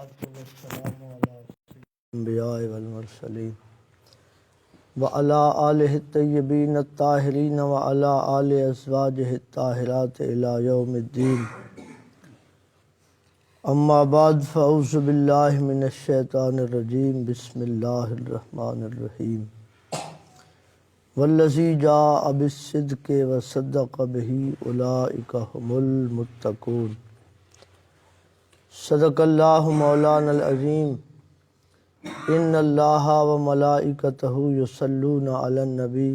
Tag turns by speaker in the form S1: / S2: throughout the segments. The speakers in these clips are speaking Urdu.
S1: والسلام على الانبیاء والمرسلین وعلى آلہ الطیبین الطاہرین وعلى آل ازواجہ الطاہرات الی یوم الدین اما بعد فاعوذ باللہ من الشیطان الرجیم بسم اللہ الرحمن الرحیم والذی جاء بالصدق وصدق بہ اولئک هم المتقون صدق اللہ مولانا العظیم ان اللہ و ملائکتہ یصلون علی النبی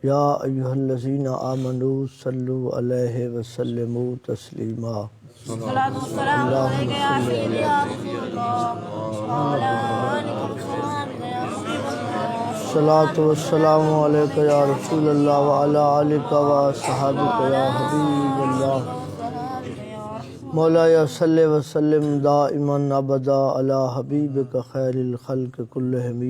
S1: یا ایہا الذین آمنوا صلوا علیہ وسلموا تسلیما
S2: الصلاة والسلام عليك يا سيدي يا رسول الله وعلى آلك وصحبك يا حبيب الله
S1: الصلاة والسلام علیک یا رسول اللہ وعلی آلک وصحبک یا حبیب اللہ مولایا صلی وسلم دائما ابدا علی حبیبک خیر الخلق کلہم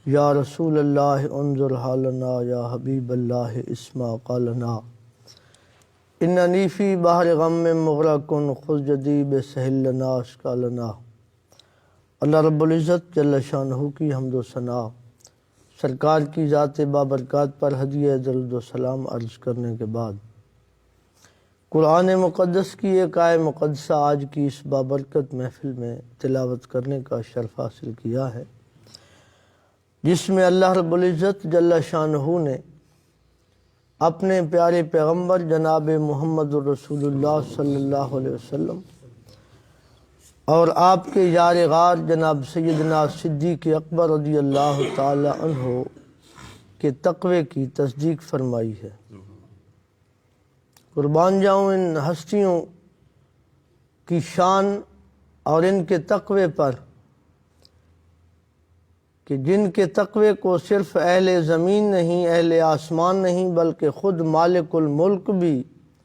S1: یا رسول اللہ انظر حالنا یا حبیب اللہ اسمع قالنا اننی فی بحر غم مغرق خذ جدی بسہل لنا اشکالنا۔ اللہ رب العزت جل شانہ کی حمد و ثنا سرکار کی ذات بابرکات پر ہدیہ درود و سلام عرض کرنے کے بعد قرآن مقدس کی ایک آیہ مقدسہ آج کی اس بابرکت محفل میں تلاوت کرنے کا شرف حاصل کیا ہے، جس میں اللہ رب العزت جل شانہ نے اپنے پیارے پیغمبر جناب محمد رسول اللہ صلی اللہ علیہ وسلم اور آپ کے یار غار جناب سیدنا صدیق اکبر رضی اللہ تعالی عنہ کے تقوی کی تصدیق فرمائی ہے۔ قربان جاؤں ان ہستیوں کی شان اور ان کے تقوی پر کہ جن کے تقوی کو صرف اہل زمین نہیں، اہل آسمان نہیں، بلکہ خود مالک الملک بھی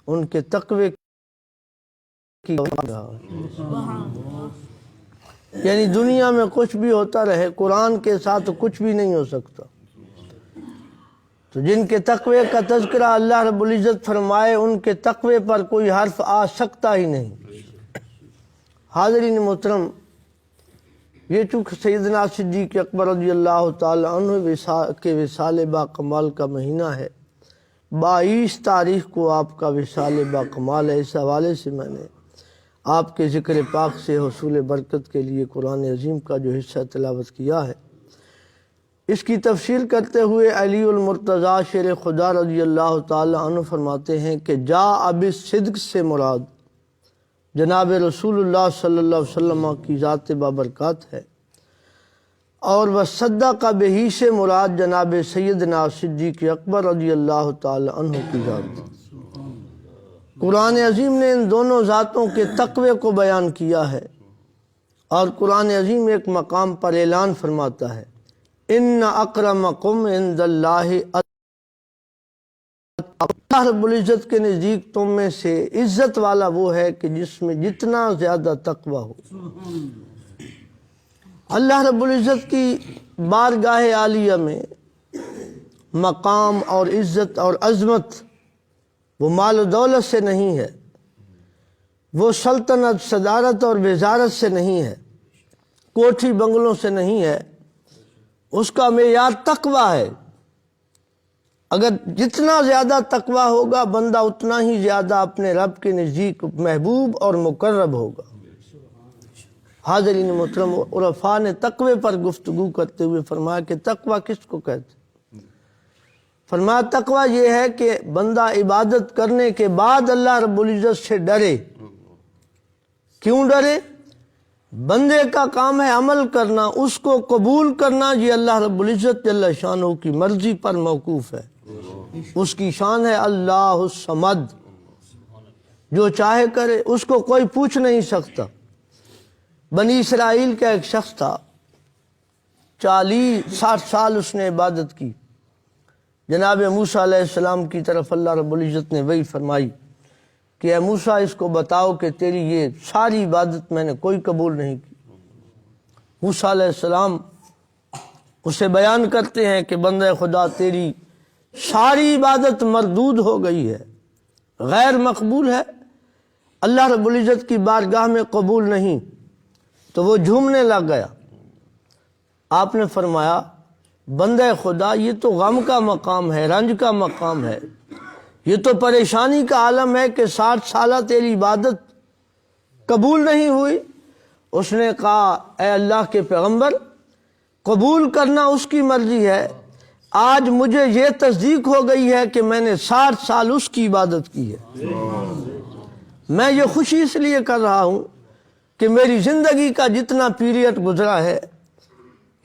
S1: ان کے تقوی کی یعنی دنیا میں کچھ بھی ہوتا رہے قرآن کے ساتھ کچھ بھی نہیں ہو سکتا۔ تو جن کے تقوی کا تذکرہ اللہ رب العزت فرمائے ان کے تقوی پر کوئی حرف آ سکتا ہی نہیں۔ حاضرین محترم، یہ چونکہ سیدنا صدیق اکبر رضی اللہ تعالی عنہ کے وصال با کمال کا مہینہ ہے، 22 تاریخ کو آپ کا وصال با کمال ہے، اس حوالے سے میں نے آپ کے ذکر پاک سے حصول برکت کے لیے قرآن عظیم کا جو حصہ تلاوت کیا ہے، اس کی تفسیر کرتے ہوئے علی المرتضیٰ شیر خدا رضی اللہ تعالی عنہ فرماتے ہیں کہ جاء بالصدق سے مراد جناب رسول اللہ صلی اللہ علیہ وسلم کی ذات بابرکات ہے، اور وصدق بہ سے مراد جناب سیدنا صدیق اکبر رضی اللہ تعالی عنہ کی ذات۔ قرآن عظیم نے ان دونوں ذاتوں کے تقوی کو بیان کیا ہے، اور قرآن عظیم ایک مقام پر اعلان فرماتا ہے ان اکرمکم عند اللہ، اللہ رب العزت کے نزدیک تم میں سے عزت والا وہ ہے کہ جس میں جتنا زیادہ تقوی ہو۔ اللہ رب العزت کی بارگاہ عالیہ میں مقام اور عزت اور عظمت وہ مال و دولت سے نہیں ہے، وہ سلطنت صدارت اور وزارت سے نہیں ہے، کوٹھی بنگلوں سے نہیں ہے، اس کا معیار تقوی ہے۔ اگر جتنا زیادہ تقوی ہوگا بندہ اتنا ہی زیادہ اپنے رب کے نزدیک محبوب اور مقرب ہوگا۔ حاضرین محترم، عرفاء نے تقوی پر گفتگو کرتے ہوئے فرمایا کہ تقوی کس کو کہتے ہیں؟ فرمایا تقوی یہ ہے کہ بندہ عبادت کرنے کے بعد اللہ رب العزت سے ڈرے۔ کیوں ڈرے؟ بندے کا کام ہے عمل کرنا، اس کو قبول کرنا، یہ اللہ رب العزت جل شانہ کی مرضی پر موقوف ہے۔ اس کی شان ہے اللہ الصمد، جو چاہے کرے، اس کو کوئی پوچھ نہیں سکتا۔ بنی اسرائیل کا ایک شخص تھا، 60 سال اس نے عبادت کی۔ جناب موسیٰ علیہ السلام کی طرف اللہ رب العزت نے وحی فرمائی کہ اے موسیٰ اس کو بتاؤ کہ تیری یہ ساری عبادت میں نے کوئی قبول نہیں کی۔ موسیٰ علیہ السلام اسے بیان کرتے ہیں کہ بندہ خدا تیری ساری عبادت مردود ہو گئی ہے، غیر مقبول ہے، اللہ رب العزت کی بارگاہ میں قبول نہیں۔ تو وہ جھومنے لگ گیا۔ آپ نے فرمایا بندہ خدا یہ تو غم کا مقام ہے، رنج کا مقام ہے، یہ تو پریشانی کا عالم ہے کہ 60 سالہ تیری عبادت قبول نہیں ہوئی۔ اس نے کہا اے اللہ کے پیغمبر، قبول کرنا اس کی مرضی ہے، آج مجھے یہ تصدیق ہو گئی ہے کہ میں نے 60 سال اس کی عبادت کی ہے۔ میں یہ خوشی اس لیے کر رہا ہوں کہ میری زندگی کا جتنا پیریڈ گزرا ہے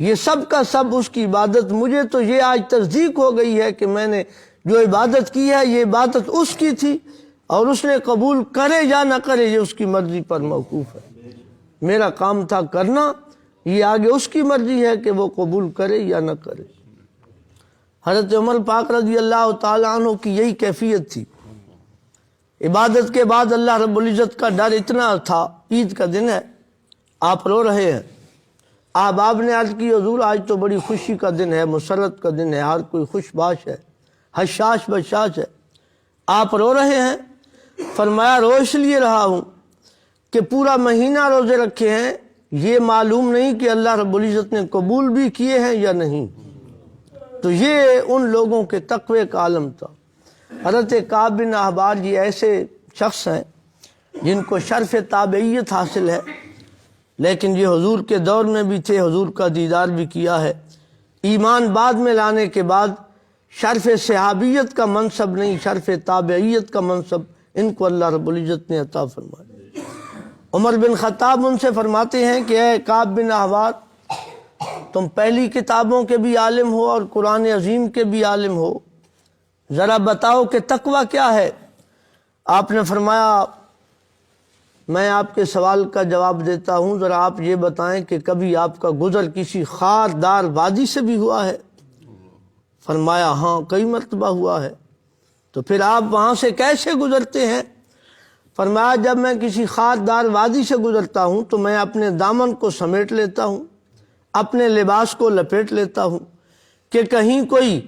S1: یہ سب کا سب اس کی عبادت، مجھے تو یہ آج تصدیق ہو گئی ہے کہ میں نے جو عبادت کی ہے یہ عبادت اس کی تھی، اور اس نے قبول کرے یا نہ کرے یہ اس کی مرضی پر موقوف ہے۔ میرا کام تھا کرنا، یہ آگے اس کی مرضی ہے کہ وہ قبول کرے یا نہ کرے۔ حضرت عمر پاک رضی اللہ تعالیٰ عنہ کی یہی کیفیت تھی۔ عبادت کے بعد اللہ رب العزت کا ڈر اتنا تھا، عید کا دن ہے، آپ رو رہے ہیں، آپ نے عرض کی حضور آج تو بڑی خوشی کا دن ہے، مسرت کا دن ہے، ہر کوئی خوش باش ہے، حشاش بشاش ہے، آپ رو رہے ہیں۔ فرمایا رو اس لیے رہا ہوں کہ پورا مہینہ روزے رکھے ہیں، یہ معلوم نہیں کہ اللہ رب العزت نے قبول بھی کیے ہیں یا نہیں۔ تو یہ ان لوگوں کے تقوی کا عالم تھا۔ حضرت کعب بن احبار جی ایسے شخص ہیں جن کو شرف تابعیت حاصل ہے، لیکن یہ حضور کے دور میں بھی تھے، حضور کا دیدار بھی کیا ہے۔ ایمان بعد میں لانے کے بعد شرف صحابیت کا منصب نہیں، شرف تابعیت کا منصب ان کو اللہ رب العزت نے عطا فرمایا۔ عمر بن خطاب ان سے فرماتے ہیں کہ اے کعب بن احبار، تم پہلی کتابوں کے بھی عالم ہو اور قرآن عظیم کے بھی عالم ہو، ذرا بتاؤ کہ تقوی کیا ہے؟ آپ نے فرمایا میں آپ کے سوال کا جواب دیتا ہوں، ذرا آپ یہ بتائیں کہ کبھی آپ کا گزر کسی خاردار وادی سے بھی ہوا ہے؟ فرمایا ہاں کئی مرتبہ ہوا ہے۔ تو پھر آپ وہاں سے کیسے گزرتے ہیں؟ فرمایا جب میں کسی خاردار وادی سے گزرتا ہوں تو میں اپنے دامن کو سمیٹ لیتا ہوں، اپنے لباس کو لپیٹ لیتا ہوں کہ کہیں کوئی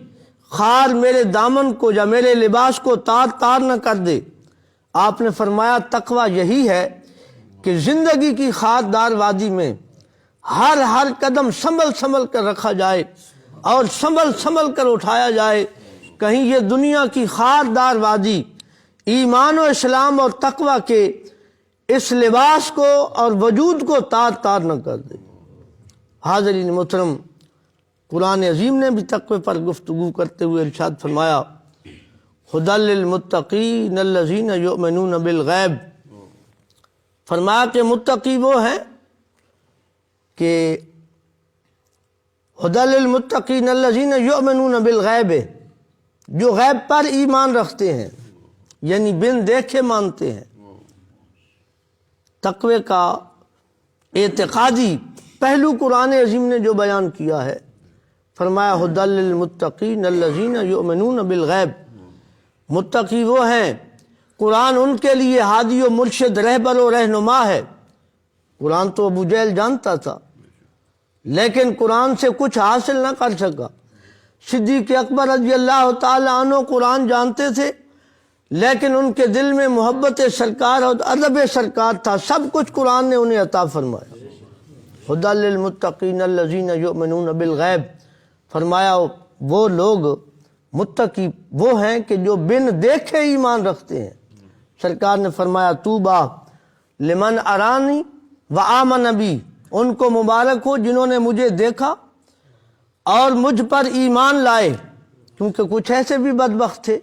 S1: خار میرے دامن کو یا میرے لباس کو تار تار نہ کر دے۔ آپ نے فرمایا تقوی یہی ہے کہ زندگی کی خاردار وادی میں ہر قدم سنبھل کر رکھا جائے اور سنبھل کر اٹھایا جائے، کہیں یہ دنیا کی خاردار وادی ایمان و اسلام اور تقوی کے اس لباس کو اور وجود کو تار تار نہ کر دے۔ حاضرین محترم، قرآن عظیم نے بھی تقوی پر گفتگو کرتے ہوئے ارشاد فرمایا ھدی للمتقین الذین یؤمنون بالغیب۔ فرمایا کہ متقی وہ ہیں کہ ھدی للمتقین الذین یؤمنون بالغیب، جو غیب پر ایمان رکھتے ہیں، یعنی بن دیکھے مانتے ہیں۔ تقوی کا اعتقادی پہلو قرآن عظیم نے جو بیان کیا ہے، فرمایا ھدی للمتقین الذین یؤمنون بالغیب، متقی وہ ہیں، قرآن ان کے لیے ہادی و مرشد، رہبر و رہنما ہے۔ قرآن تو ابو جہل جانتا تھا لیکن قرآن سے کچھ حاصل نہ کر سکا۔ صدیق اکبر رضی اللہ تعالی عنہ قرآن جانتے تھے لیکن ان کے دل میں محبت سرکار اور ادب سرکار تھا، سب کچھ قرآن نے انہیں عطا فرمایا۔ ھدی للمتقین الذین یؤمنون بالغیب، فرمایا وہ لوگ متقی وہ ہیں کہ جو بن دیکھے ایمان رکھتے ہیں۔ سرکار نے فرمایا طوبیٰ لمن ارانی وآمن بی، ان کو مبارک ہو جنہوں نے مجھے دیکھا اور مجھ پر ایمان لائے، کیونکہ کچھ ایسے بھی بدبخت تھے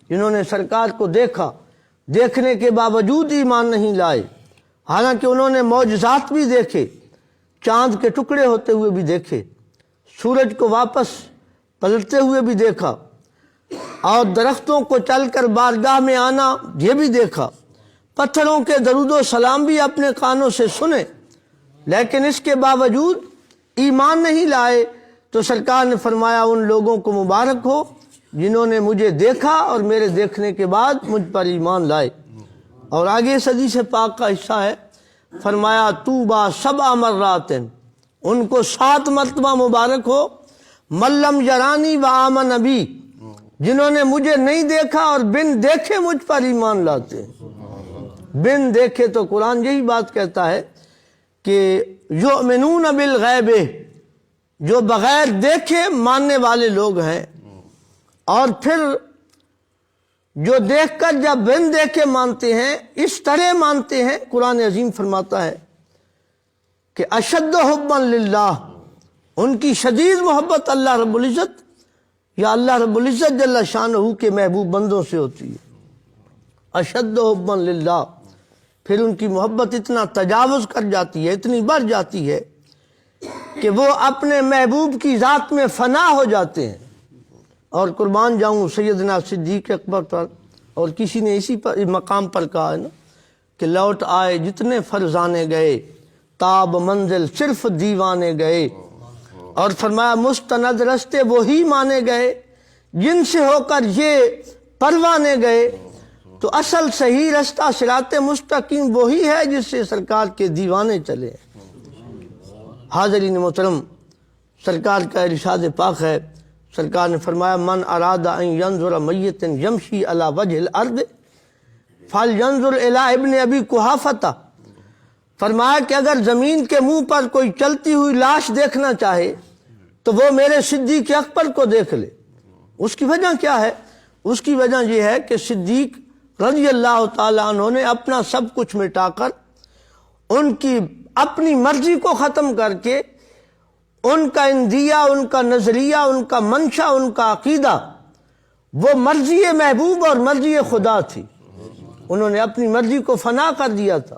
S1: جنہوں نے سرکار کو دیکھا، دیکھنے کے باوجود ایمان نہیں لائے، حالانکہ انہوں نے معجزات بھی دیکھے، چاند کے ٹکڑے ہوتے ہوئے بھی دیکھے، سورج کو واپس پلٹتے ہوئے بھی دیکھا، اور درختوں کو چل کر بارگاہ میں آنا یہ بھی دیکھا، پتھروں کے درود و سلام بھی اپنے کانوں سے سنے، لیکن اس کے باوجود ایمان نہیں لائے۔ تو سرکار نے فرمایا ان لوگوں کو مبارک ہو جنہوں نے مجھے دیکھا اور میرے دیکھنے کے بعد مجھ پر ایمان لائے۔ اور آگے اس حدیث پاک کا حصہ ہے، فرمایا طوبیٰ 7 مرات، ان کو 7 مرتبہ مبارک ہو، من لم یرانی وآمن بی، جنہوں نے مجھے نہیں دیکھا اور بن دیکھے مجھ پر ایمان لاتے ہیں۔ بن دیکھے تو قرآن یہی بات کہتا ہے کہ یؤمنون بالغیب، جو بغیر دیکھے ماننے والے لوگ ہیں، اور پھر جو دیکھ کر جب بن دیکھے مانتے ہیں، اس طرح مانتے ہیں۔ قرآن عظیم فرماتا ہے کہ اشد حبا للہ، ان کی شدید محبت اللہ رب العزت یا اللہ رب العزت جل شانہ کے محبوب بندوں سے ہوتی ہے۔ اشد حبا للہ، پھر ان کی محبت اتنا تجاوز کر جاتی ہے، اتنی بڑھ جاتی ہے کہ وہ اپنے محبوب کی ذات میں فنا ہو جاتے ہیں۔ اور قربان جاؤں سیدنا صدیق اکبر پر، اور کسی نے اسی مقام پر کہا ہے نا کہ لوٹ آئے جتنے فرزانے گئے، تاب منزل صرف دیوانے گئے، اور فرمایا مستند رستے وہی مانے گئے جن سے ہو کر یہ پروانے گئے۔ تو اصل صحیح رستہ صراط مستقیم وہی ہے جس سے سرکار کے دیوانے چلے۔ حاضرین محترم، سرکار کا ارشاد پاک ہے، سرکار نے فرمایا من اراد ان ینظر میتا یمشی علی وجہ الارض فلینظر الی ابن ابی قحافہ، فرمایا کہ اگر زمین کے منہ پر کوئی چلتی ہوئی لاش دیکھنا چاہے تو وہ میرے صدیق اکبر کو دیکھ لے۔ اس کی وجہ کیا ہے؟ اس کی وجہ یہ ہے کہ صدیق رضی اللہ تعالیٰ عنہ نے اپنا سب کچھ مٹا کر، ان کی اپنی مرضی کو ختم کر کے، ان کا اندیہ، ان کا نظریہ، ان کا منشا، ان کا عقیدہ وہ مرضی محبوب اور مرضی خدا تھی۔ انہوں نے اپنی مرضی کو فنا کر دیا تھا،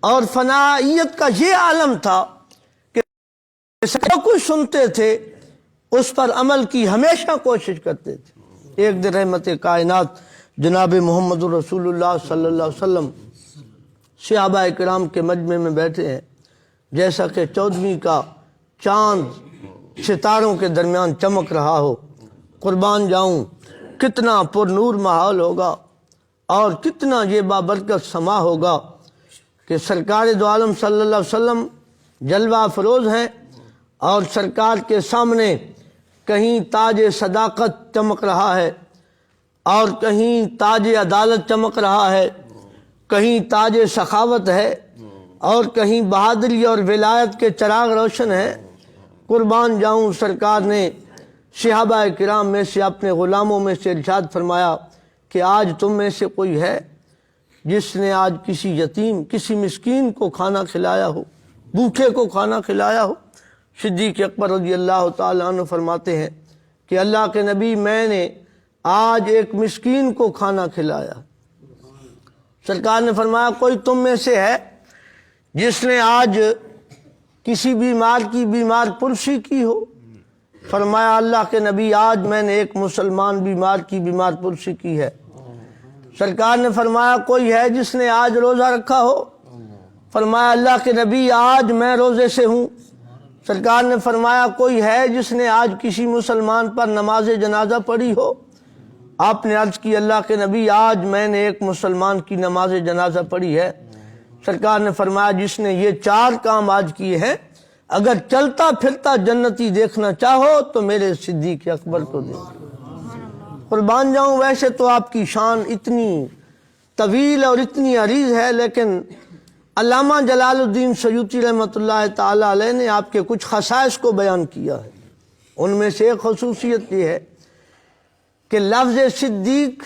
S1: اور فنائیت کا یہ عالم تھا کہ جو کچھ سنتے تھے اس پر عمل کی ہمیشہ کوشش کرتے تھے۔ ایک دن رحمت کائنات جناب محمد رسول اللہ صلی اللہ علیہ وسلم صحابہ کرام کے مجمع میں بیٹھے ہیں، جیسا کہ 14ویں کا چاند ستاروں کے درمیان چمک رہا ہو۔ قربان جاؤں کتنا پر نور ماحول ہوگا اور کتنا یہ بابرکت سما ہوگا کہ سرکار دو عالم صلی اللہ علیہ وسلم جلوہ فروز ہیں، اور سرکار کے سامنے کہیں تاج صداقت چمک رہا ہے، اور کہیں تاج عدالت چمک رہا ہے، کہیں تاج سخاوت ہے، اور کہیں بہادری اور ولایت کے چراغ روشن ہیں۔ قربان جاؤں سرکار نے صحابہ کرام میں سے اپنے غلاموں میں سے ارشاد فرمایا کہ آج تم میں سے کوئی ہے جس نے آج کسی یتیم، کسی مسکین کو کھانا کھلایا ہو، بھوکے کو کھانا کھلایا ہو؟ صدیق اکبر رضی اللہ تعالیٰ عنہ فرماتے ہیں کہ اللہ کے نبی، میں نے آج ایک مسکین کو کھانا کھلایا۔ سرکار نے فرمایا کوئی تم میں سے ہے جس نے آج کسی بیمار کی بیمار پرسی کی ہو؟ فرمایا اللہ کے نبی، آج میں نے ایک مسلمان بیمار کی بیمار پرسی کی ہے۔ سرکار نے فرمایا کوئی ہے جس نے آج روزہ رکھا ہو؟ فرمایا اللہ کے نبی، آج میں روزے سے ہوں۔ سرکار نے فرمایا کوئی ہے جس نے آج کسی مسلمان پر نماز جنازہ پڑھی ہو؟ آپ نے عرض کی اللہ کے نبی، آج میں نے ایک مسلمان کی نماز جنازہ پڑھی ہے۔ سرکار نے فرمایا جس نے یہ 4 کام آج کیے ہیں، اگر چلتا پھرتا جنتی دیکھنا چاہو تو میرے صدیق اکبر کو دیکھو۔ قربان جاؤں ویسے تو آپ کی شان اتنی طویل اور اتنی عریض ہے، لیکن علامہ جلال الدین سیوطی رحمۃ اللہ تعالی علیہ نے آپ کے کچھ خصائص کو بیان کیا ہے۔ ان میں سے ایک خصوصیت یہ ہے کہ لفظ صدیق،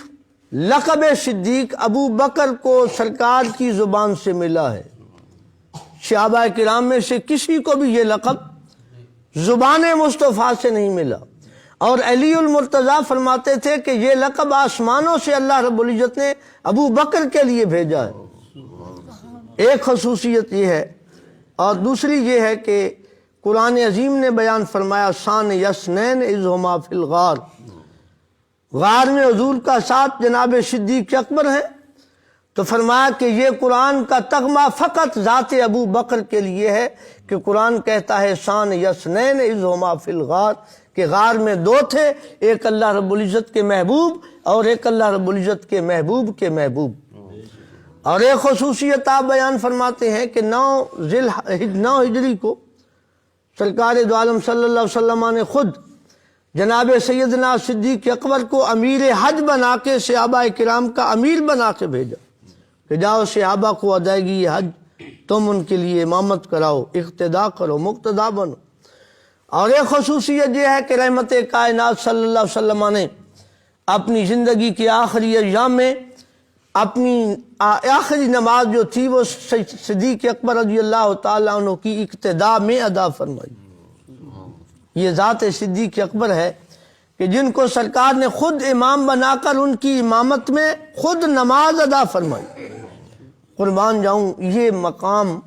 S1: لقب صدیق ابو بکر کو سرکار کی زبان سے ملا ہے۔ صحابہ کرام میں سے کسی کو بھی یہ لقب زبان مصطفیٰ سے نہیں ملا، اور علی المرتضیٰ فرماتے تھے کہ یہ لقب آسمانوں سے اللہ رب العزت نے ابو بکر کے لیے بھیجا ہے۔ ایک خصوصیت یہ ہے، اور دوسری یہ ہے کہ قرآن عظیم نے بیان فرمایا ثانی اثنین اذ ہما فی الغار، غار میں حضور کا ساتھ جناب صدیق اکبر ہیں، تو فرمایا کہ یہ قرآن کا تغمہ فقط ذات ابو بکر کے لیے ہے، کہ قرآن کہتا ہے ثانی اثنین اذ ہما فی الغار، کہ غار میں 2 تھے، ایک اللہ رب العزت کے محبوب اور ایک اللہ رب العزت کے محبوب کے محبوب۔ اور ایک خصوصیت آپ بیان فرماتے ہیں کہ 9 ہجری کو سرکار دو عالم صلی اللہ علیہ وسلم نے خود جناب سیدنا صدیق اکبر کو امیر حج بنا کے صحابہ کرام کا امیر بنا کے بھیجا کہ جاؤ صحابہ کو ادائیگی حج تم ان کے لیے امامت کراؤ، اقتداء کرو، مقتدا بنو۔ اور ایک خصوصیت یہ ہے کہ رحمت کائنات صلی اللہ علیہ وسلم نے اپنی زندگی کے آخری ایام میں اپنی آخری نماز جو تھی وہ صدیق اکبر رضی اللہ تعالیٰ عنہ کی اقتداء میں ادا فرمائی۔ یہ ذات صدیق اکبر ہے کہ جن کو سرکار نے خود امام بنا کر ان کی امامت میں خود نماز ادا فرمائی۔ قربان جاؤں، یہ مقام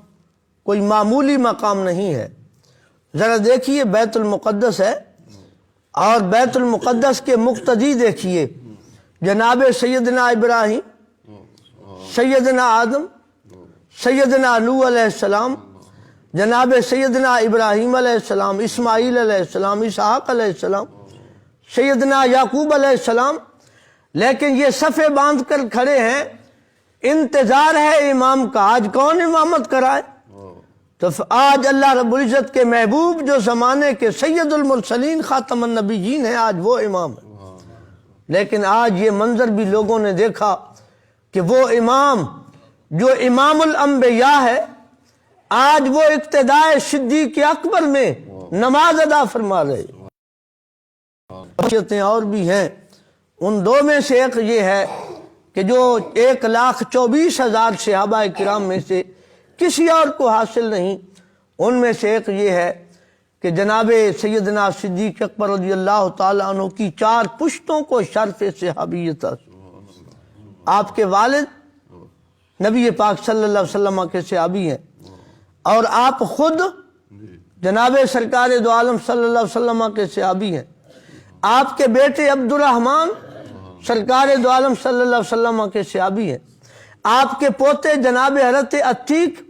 S1: کوئی معمولی مقام نہیں ہے۔ ذرا دیکھیے، بیت المقدس ہے اور بیت المقدس کے مقتدی دیکھیے، جناب سیدنا ابراہیم، سیدنا آدم، سیدنا نوح علیہ السلام، جناب سیدنا ابراہیم علیہ السلام، اسماعیل علیہ السلام، اسحاق علیہ السلام، سیدنا یعقوب علیہ السلام، لیکن یہ صفیں باندھ کر کھڑے ہیں، انتظار ہے امام کا، آج کون امامت کرائے؟ تو آج اللہ رب العزت کے محبوب جو زمانے کے سید المرسلین خاتم النبیین ہیں، آج وہ امام ہیں۔ لیکن آج یہ منظر بھی لوگوں نے دیکھا کہ وہ امام جو امام الانبیاء ہے، آج وہ اقتداء صدیق اکبر میں نماز ادا فرما رہے۔ خصوصیتیں اور بھی ہیں، ان دو میں سے ایک یہ ہے کہ جو 1,24,000 صحابہ کرام میں سے کسی اور کو حاصل نہیں، ان میں سے ایک یہ ہے کہ جناب سیدنا صدیق اکبر رضی اللہ تعالیٰ عنہ کی 4 پشتوں کو شرف صحابیت حاصل۔ آپ کے والد نبی پاک صلی اللہ علیہ وسلم کے صحابی ہیں، اور آپ خود جناب سرکار دو عالم صلی اللہ علیہ وسلم کے صحابی ہیں۔ آپ کے بیٹے عبد الرحمن سرکار دو عالم صلی اللہ علیہ وسلم کے صحابی ہیں۔ آپ کے پوتے جناب حضرت عتیق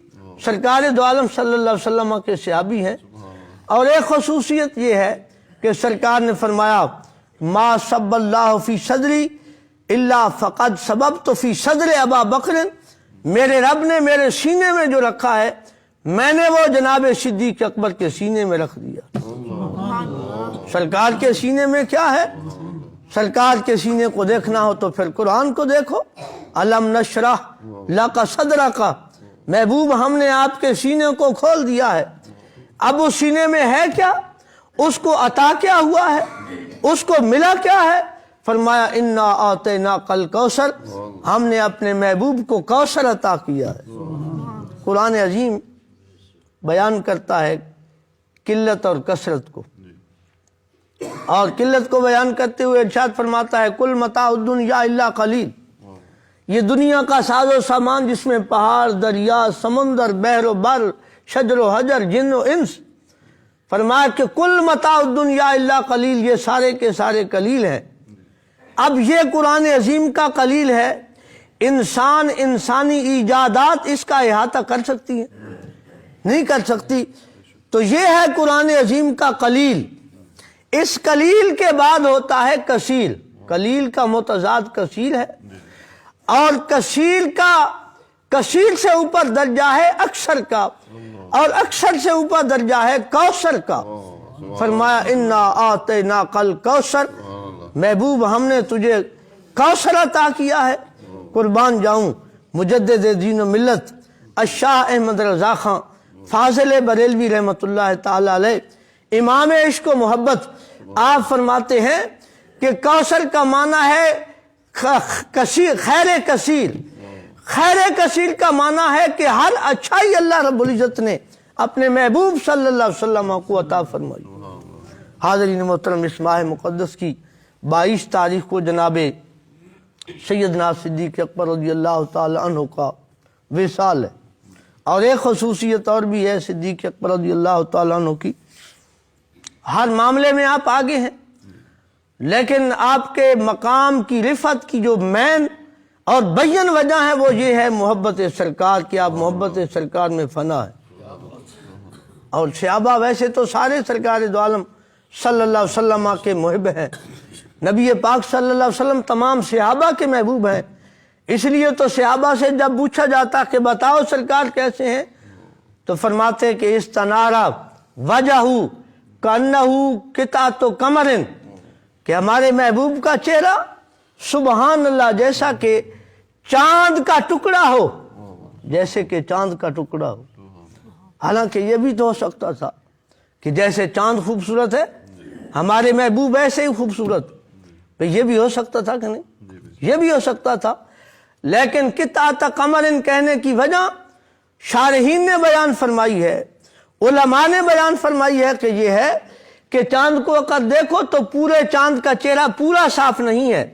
S1: سرکار دو عالم صلی اللہ علیہ وسلم کے صحابی ہیں۔ اور ایک خصوصیت یہ ہے کہ سرکار نے فرمایا، ما صب اللہ فی صدری الا فقد سببت فی صدر ابا بکر، میرے رب نے میرے سینے میں جو رکھا ہے، میں نے وہ جناب صدیق اکبر کے سینے میں رکھ دیا۔ سرکار کے سینے میں کیا ہے؟ سرکار کے سینے کو دیکھنا ہو تو پھر قرآن کو دیکھو۔ الم نشرح لک صدرک، محبوب ہم نے آپ کے سینے کو کھول دیا ہے۔ اب اس سینے میں ہے کیا؟ اس کو عطا کیا ہوا ہے؟ اس کو ملا کیا ہے؟ فرمایا انا اعطیناک الکوثر، ہم نے اپنے محبوب کو کوثر عطا کیا ہے۔ قرآن عظیم بیان کرتا ہے قلت اور کثرت کو، اور قلت کو بیان کرتے ہوئے ارشاد فرماتا ہے کل متاع الدنیا الا قلیل، یہ دنیا کا ساز و سامان جس میں پہاڑ، دریا، سمندر، بحر و بر، شجر و حجر، جن و انس، فرمایا کہ کل متاع الدنیا الا قلیل، یہ سارے کے سارے قلیل ہیں۔ اب یہ قرآن عظیم کا قلیل ہے، انسانی ایجادات اس کا احاطہ کر سکتی ہیں؟ نہیں کر سکتی۔ تو یہ ہے قرآن عظیم کا قلیل۔ اس قلیل کے بعد ہوتا ہے کثیر۔ قلیل کا متضاد کثیر ہے، اور کثیر سے اوپر درجہ ہے اکثر کا، اور اکثر سے اوپر درجہ ہے کوثر کا۔ فرمایا انا اعطیناک الکوثر، محبوب ہم نے تجھے کوثر عطا کیا ہے۔ قربان جاؤں، مجدد دین و ملت الشاہ احمد رضا خان فاضل بریلوی رحمۃ اللہ تعالی علیہ، امام عشق و محبت، آپ فرماتے ہیں کہ کوثر کا معنی ہے خیر کثیر۔ خیر کثیر کا معنی ہے کہ ہر اچھائی اللہ رب العزت نے اپنے محبوب صلی اللہ علیہ وسلم کو عطا فرمائی۔ حاضرین محترم، اس ماہ مقدس کی 22 تاریخ کو جناب سیدنا صدیق اکبر رضی اللہ تعالی عنہ کا وصال ہے، اور ایک خصوصیت اور بھی ہے صدیق اکبر رضی اللہ تعالی عنہ کی، ہر معاملے میں آپ آگے ہیں، لیکن آپ کے مقام کی رفعت کی جو مین اور بین وجہ ہے وہ یہ ہے محبت سرکار کی۔ آپ محبت سرکار میں فنا ہے۔ اور صحابہ ویسے تو سارے سرکار دو عالم صلی اللہ علیہ وسلم کے محب ہیں، نبی پاک صلی اللہ علیہ وسلم تمام صحابہ کے محبوب ہیں، اس لیے تو صحابہ سے جب پوچھا جاتا کہ بتاؤ سرکار کیسے ہیں، تو فرماتے کہ استنارا وجہہ کانہ قطعۃ قمر، کہ ہمارے محبوب کا چہرہ سبحان اللہ جیسا کہ چاند کا ٹکڑا ہو۔ جیسے کہ چاند کا ٹکڑا ہو. حالانکہ یہ بھی تو ہو سکتا تھا کہ جیسے چاند خوبصورت ہے ہمارے محبوب ایسے ہی خوبصورت. یہ بھی ہو سکتا تھا کہ نہیں؟ یہ بھی ہو سکتا تھا. لیکن قطعۃ قمر کہنے کی وجہ شارحین نے بیان فرمائی ہے، علماء نے بیان فرمائی ہے کہ یہ ہے کہ چاند کو اگر دیکھو تو پورے چاند کا چہرہ پورا صاف نہیں ہے.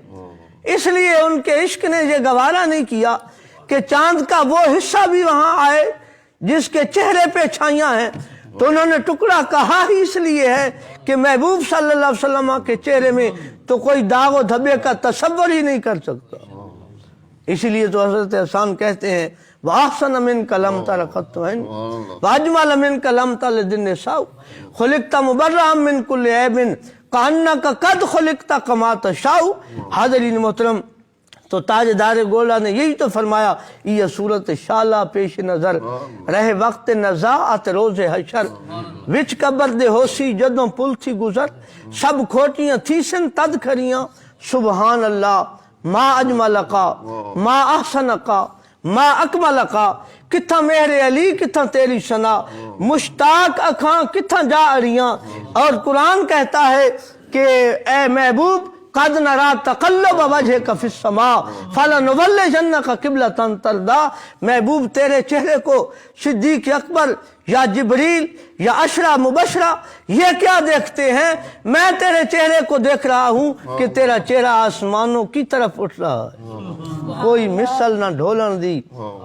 S1: اس لیے ان کے عشق نے یہ گوارا نہیں کیا کہ چاند کا وہ حصہ بھی وہاں آئے جس کے چہرے پہ چھائیاں ہیں. تو انہوں نے ٹکڑا کہا ہی اس لیے ہے کہ محبوب صلی اللہ علیہ وسلم کے چہرے میں تو کوئی داغ و دھبے کا تصور ہی نہیں کر سکتا. اسی لیے تو حضرت حسان کہتے ہیں وَأَحْسَنَ مِنْكَ لَمْ تَرَ قَطُّ عَيْنٌ وَأَجْمَلَ مِنْكَ لَمْ تَلِدِ النِّسَاءُ خُلِقْتَ مُبَرَّأً مِنْ كُلِّ عَيْبٍ كَأَنَّكَ قَدْ خُلِقْتَ كَمَا تَشَاءُ. حاضرین محترم، تو تاجدار گولہ نے یہی تو فرمایا یہ صورت شالہ پیش نظر رہے وقت نزاعت روز حشر وچ قبر دے ہوسی جدوں پل تھی گزر سب کھوٹیاں تھی سن تد کھریاں سبحان اللہ ما اجملکا ما احسنکا ما اکملکا. کتھاں مہر علی کتھاں تیری ثنا مشتاق اکھاں کتھاں جا اڑیاں. اور قرآن کہتا ہے کہ اے محبوب قد نرا تقلب وجہک فی السماء فلنولینک قبلۃ ترضیٰ. محبوب تیرے چہرے کو صدیق اکبر یا جبریل یا عشرہ مبشرہ یہ کیا دیکھتے ہیں؟ میں تیرے چہرے کو دیکھ رہا ہوں کہ تیرا چہرہ آسمانوں کی طرف اٹھ رہا ہے. کوئی مثل نہ ڈھولن دی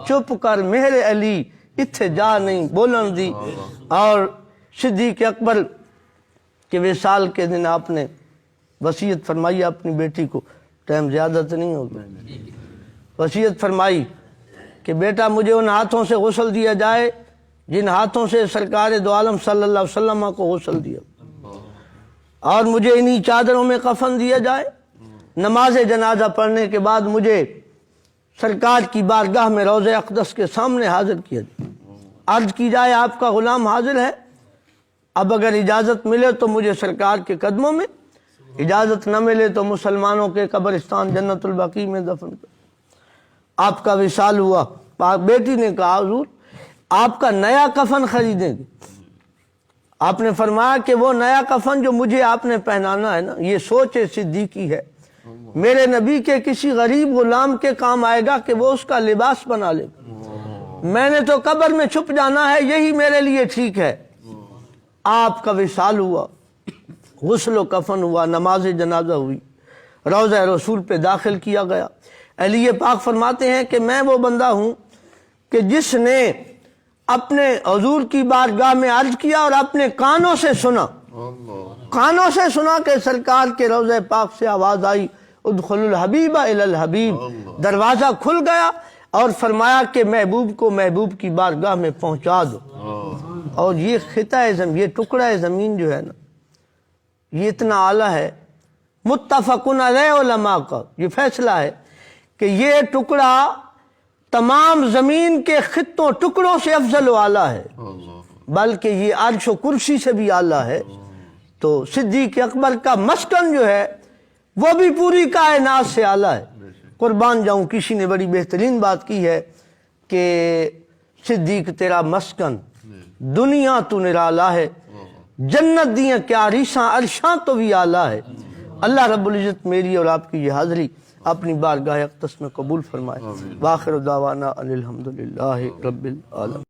S1: چپ کر مہر علی اتھے جا نہیں بولن دی. اور صدیق اکبر کے وصال کے دن آپ نے وصیت فرمائی اپنی بیٹی کو، ٹائم زیادہ تو نہیں ہوگا، وصیت فرمائی کہ بیٹا مجھے ان ہاتھوں سے غسل دیا جائے جن ہاتھوں سے سرکار دو عالم صلی اللہ علیہ وسلم کو غسل دیا، اور مجھے انہی چادروں میں کفن دیا جائے. نماز جنازہ پڑھنے کے بعد مجھے سرکار کی بارگاہ میں روضہ اقدس کے سامنے حاضر کیا جائے، عرض کی جائے آپ کا غلام حاضر ہے، اب اگر اجازت ملے تو مجھے سرکار کے قدموں میں، اجازت نہ ملے تو مسلمانوں کے قبرستان جنت البقیع میں دفن کر. آپ کا وصال ہوا. بیٹی نے کہا حضور آپ کا نیا کفن خریدیں گے. آپ نے فرمایا کہ وہ نیا کفن جو مجھے آپ نے پہنانا ہے نا یہ سوچ صدیقی ہے، میرے نبی کے کسی غریب غلام کے کام آئے گا کہ وہ اس کا لباس بنا لے گا. میں نے تو قبر میں چھپ جانا ہے، یہی میرے لیے ٹھیک ہے. آپ کا وصال ہوا، غسل و کفن ہوا، نماز جنازہ ہوئی، روضہ رسول پہ داخل کیا گیا. علی پاک فرماتے ہیں کہ میں وہ بندہ ہوں کہ جس نے اپنے حضور کی بارگاہ میں عرض کیا اور اپنے کانوں سے سنا، کانوں سے سنا کہ سرکار کے روضہ پاک سے آواز آئی ادخلوا الحبیب الی الحبیب. دروازہ کھل گیا اور فرمایا کہ محبوب کو محبوب کی بارگاہ میں پہنچا دو. اور یہ خطہ زمین، یہ ٹکڑا زمین جو ہے نا یہ اتنا اعلیٰ ہے، متفقن علیہ علماء کا یہ فیصلہ ہے کہ یہ ٹکڑا تمام زمین کے خطوں ٹکڑوں سے افضل و اعلیٰ ہے، بلکہ یہ عرش و کرسی سے بھی اعلیٰ ہے. تو صدیق اکبر کا مسکن جو ہے وہ بھی پوری کائنات سے اعلیٰ ہے. قربان جاؤں کسی نے بڑی بہترین بات کی ہے کہ صدیق تیرا مسکن دنیا تو نرالا ہے، جنت دیاں کیا ریساں عرشاں تو بھی اعلیٰ ہے. اللہ رب العزت میری اور آپ کی یہ حاضری اپنی بارگاہ اقدس میں قبول فرمائے. وآخر دعوانا ان الحمدللہ رب العالمین.